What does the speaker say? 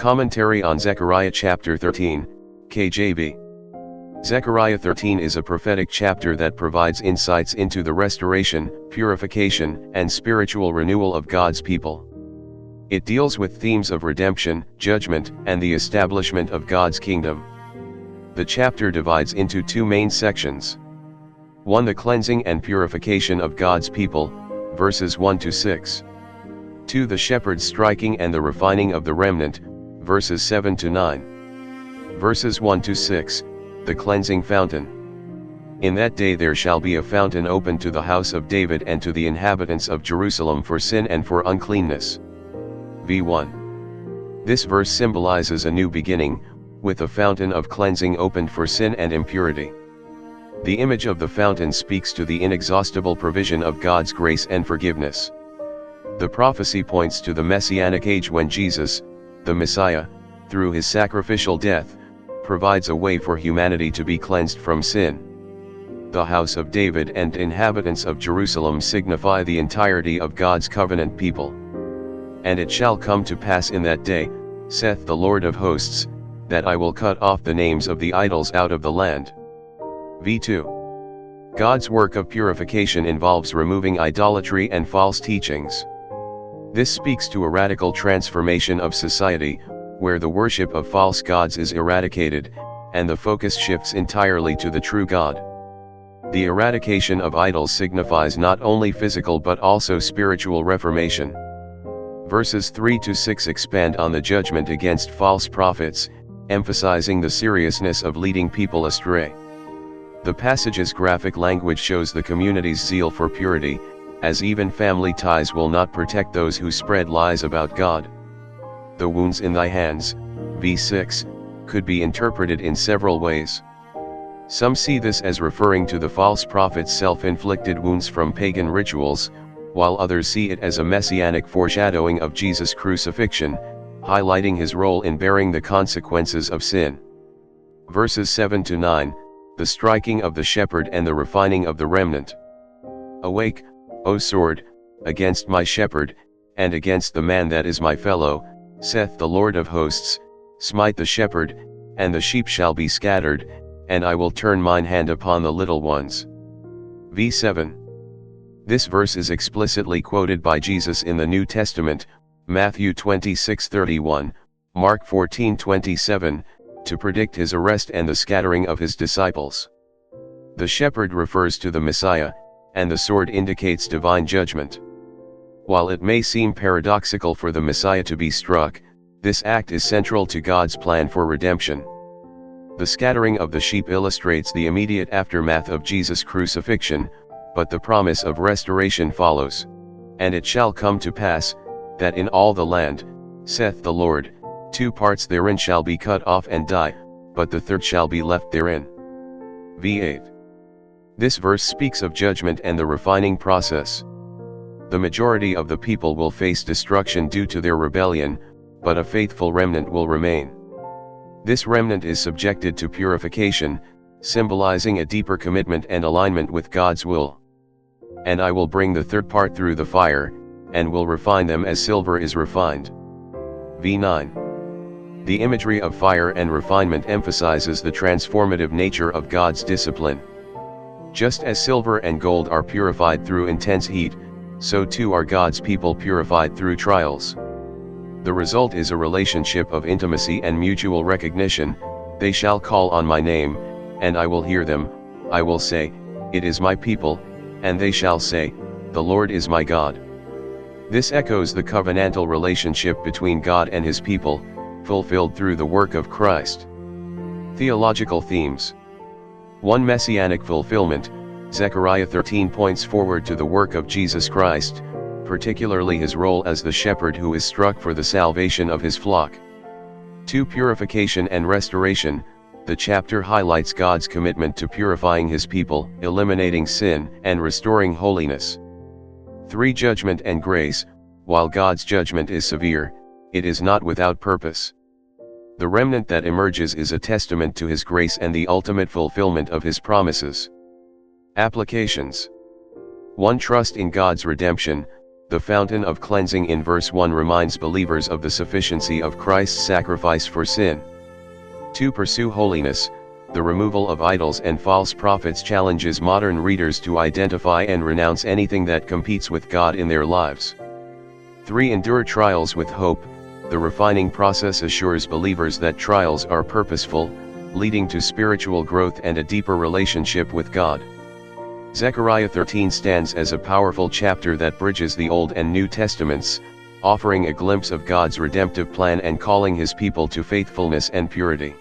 Commentary on Zechariah Chapter 13, KJV. Zechariah 13 is a prophetic chapter that provides insights into the restoration, purification, and spiritual renewal of God's people. It deals with themes of redemption, judgment, and the establishment of God's kingdom. The chapter divides into two main sections. 1. The cleansing and purification of God's people, verses 1 to 6. 2. The shepherd's striking and the refining of the remnant, verses 7 to 9. Verses 1 to 6, the cleansing fountain. In that day there shall be a fountain opened to the house of David and to the inhabitants of Jerusalem for sin and for uncleanness. V1. This verse symbolizes a new beginning, with a fountain of cleansing opened for sin and impurity. The image of the fountain speaks to the inexhaustible provision of God's grace and forgiveness. The prophecy points to the Messianic age when Jesus, the Messiah, through his sacrificial death, provides a way for humanity to be cleansed from sin. The house of David and inhabitants of Jerusalem signify the entirety of God's covenant people. And it shall come to pass in that day, saith the Lord of hosts, that I will cut off the names of the idols out of the land. V2. God's work of purification involves removing idolatry and false teachings. This speaks to a radical transformation of society, where the worship of false gods is eradicated, and the focus shifts entirely to the true God. The eradication of idols signifies not only physical but also spiritual reformation. Verses 3 to 6 expand on the judgment against false prophets, emphasizing the seriousness of leading people astray. The passage's graphic language shows the community's zeal for purity, as even family ties will not protect those who spread lies about God. The wounds in thy hands, v6, could be interpreted in several ways. Some see this as referring to the false prophet's self-inflicted wounds from pagan rituals, while others see it as a messianic foreshadowing of Jesus' crucifixion, highlighting his role in bearing the consequences of sin. Verses 7 to 9, the striking of the shepherd and the refining of the remnant. Awake, O sword, against my shepherd, and against the man that is my fellow, saith the Lord of hosts, smite the shepherd, and the sheep shall be scattered, and I will turn mine hand upon the little ones. V7. This verse is explicitly quoted by Jesus in the New Testament, Matthew 26:31, Mark 14:27, to predict his arrest and the scattering of his disciples. The shepherd refers to the Messiah, and the sword indicates divine judgment. While it may seem paradoxical for the Messiah to be struck, this act is central to God's plan for redemption. The scattering of the sheep illustrates the immediate aftermath of Jesus' crucifixion, but the promise of restoration follows. And it shall come to pass, that in all the land, saith the Lord, 2 parts therein shall be cut off and die, but the third shall be left therein. V8. This verse speaks of judgment and the refining process. The majority of the people will face destruction due to their rebellion, but a faithful remnant will remain. This remnant is subjected to purification, symbolizing a deeper commitment and alignment with God's will. And I will bring the third part through the fire, and will refine them as silver is refined. V9. The imagery of fire and refinement emphasizes the transformative nature of God's discipline. Just as silver and gold are purified through intense heat, so too are God's people purified through trials. The result is a relationship of intimacy and mutual recognition. They shall call on my name, and I will hear them. I will say, it is my people, and they shall say, the Lord is my God. This echoes the covenantal relationship between God and his people, fulfilled through the work of Christ. Theological themes. 1. Messianic fulfillment. Zechariah 13 points forward to the work of Jesus Christ, particularly his role as the shepherd who is struck for the salvation of his flock. 2. Purification and restoration. The chapter highlights God's commitment to purifying his people, eliminating sin, and restoring holiness. 3. Judgment and grace. While God's judgment is severe, it is not without purpose. The remnant that emerges is a testament to his grace and the ultimate fulfillment of his promises. Applications. 1. Trust in God's redemption. The fountain of cleansing in verse 1 reminds believers of the sufficiency of Christ's sacrifice for sin. 2. Pursue holiness. The removal of idols and false prophets challenges modern readers to identify and renounce anything that competes with God in their lives. 3. Endure trials with hope. The refining process assures believers that trials are purposeful, leading to spiritual growth and a deeper relationship with God. Zechariah 13 stands as a powerful chapter that bridges the Old and New Testaments, offering a glimpse of God's redemptive plan and calling His people to faithfulness and purity.